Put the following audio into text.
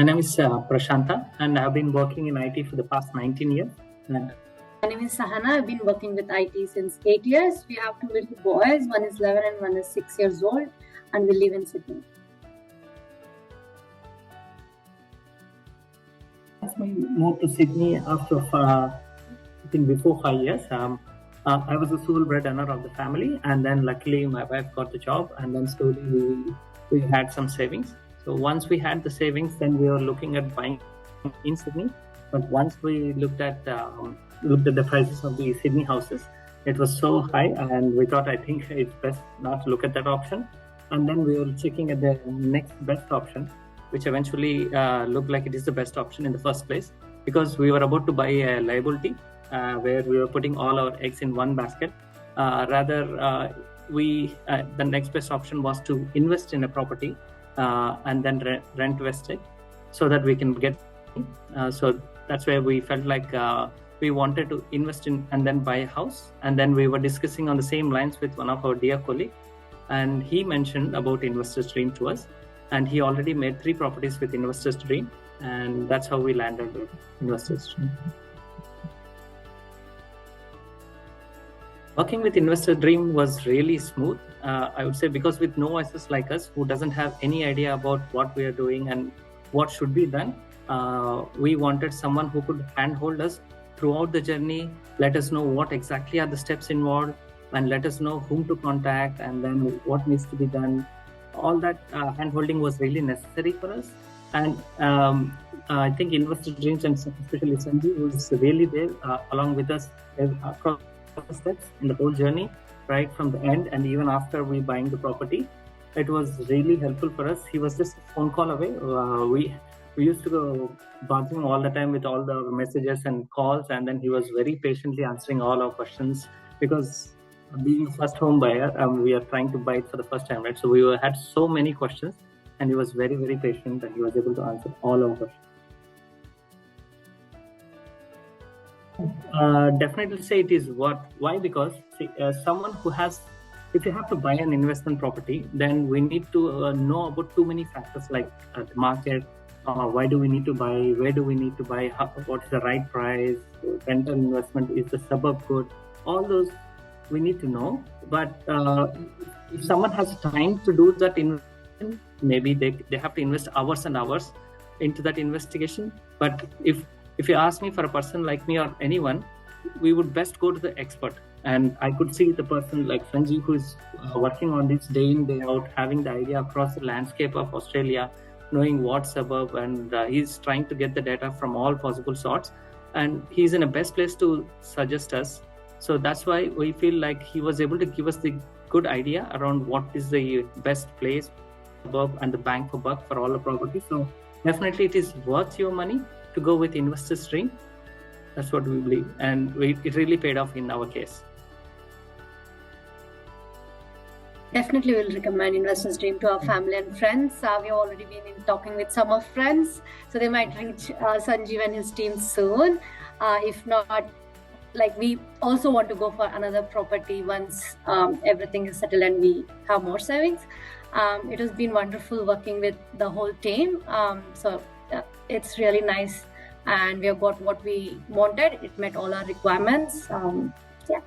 My name is Prasantha, and I've been working in IT for the past 19 years. And my name is Sahana. I've been working with IT since 8 years. We have two little boys, one is 11 and one is 6 years old, and we live in Sydney. I moved to Sydney after, I think before 5 years. I was the sole breadwinner of the family, and then luckily my wife got the job, and then slowly we had some savings. So once we had the savings, then we were looking at buying in Sydney. But once we looked at the prices of the Sydney houses, it was so high, and we thought, I think it's best not to look at that option. And then we were checking at the next best option, which eventually looked like it is the best option in the first place, because we were about to buy a liability where we were putting all our eggs in one basket. The next best option was to invest in a property and then rent it so that we can get. So that's where we felt like we wanted to invest in and then buy a house. And then we were discussing on the same lines with one of our dear colleagues, and he mentioned about Investors Dream to us. And he already made 3 properties with Investors Dream, and that's how we landed with Investors Dream. Working with Investor Dream was really smooth, I would say, because with novices like us who doesn't have any idea about what we are doing and what should be done, we wanted someone who could handhold us throughout the journey, let us know what exactly are the steps involved, and let us know whom to contact and then what needs to be done. All that handholding was really necessary for us. And I think Investor Dreams, and especially Sanjeev, was really there along with us across the steps in the whole journey, right from the end and even after we buying the property. It was really helpful for us. He was just a phone call away. We used to go bother him all the time with all the messages and calls, and then he was very patiently answering all our questions, because being a first home buyer, we are trying to buy it for the first time, right? So we had so many questions, and he was very, very patient, and he was able to answer all our questions. Definitely say it is worth. Why? Because someone who has, if you have to buy an investment property, then we need to know about too many factors like the market. Why do we need to buy? Where do we need to buy? What is the right price? Rental investment, is the suburb good? All those we need to know. But if someone has time to do that investment, maybe they have to invest hours and hours into that investigation. But if you ask me, for a person like me or anyone, we would best go to the expert. And I could see the person like Sanjeev, who is working on this day in, day out, having the idea across the landscape of Australia, knowing what suburb, and he's trying to get the data from all possible sorts. And he's in a best place to suggest us. So that's why we feel like he was able to give us the good idea around what is the best place, suburb, and the bang for buck for all the properties. So definitely it is worth your money to go with Investors Dream. That's what we believe, and it really paid off in our case. Definitely will recommend Investors Dream to our family and friends. We've already been talking with some of friends, so they might reach Sanjeev and his team soon. If not, like, we also want to go for another property once everything is settled and we have more savings. It has been wonderful working with the whole team. So it's really nice, and we have got what we wanted. It met all our requirements. Yeah.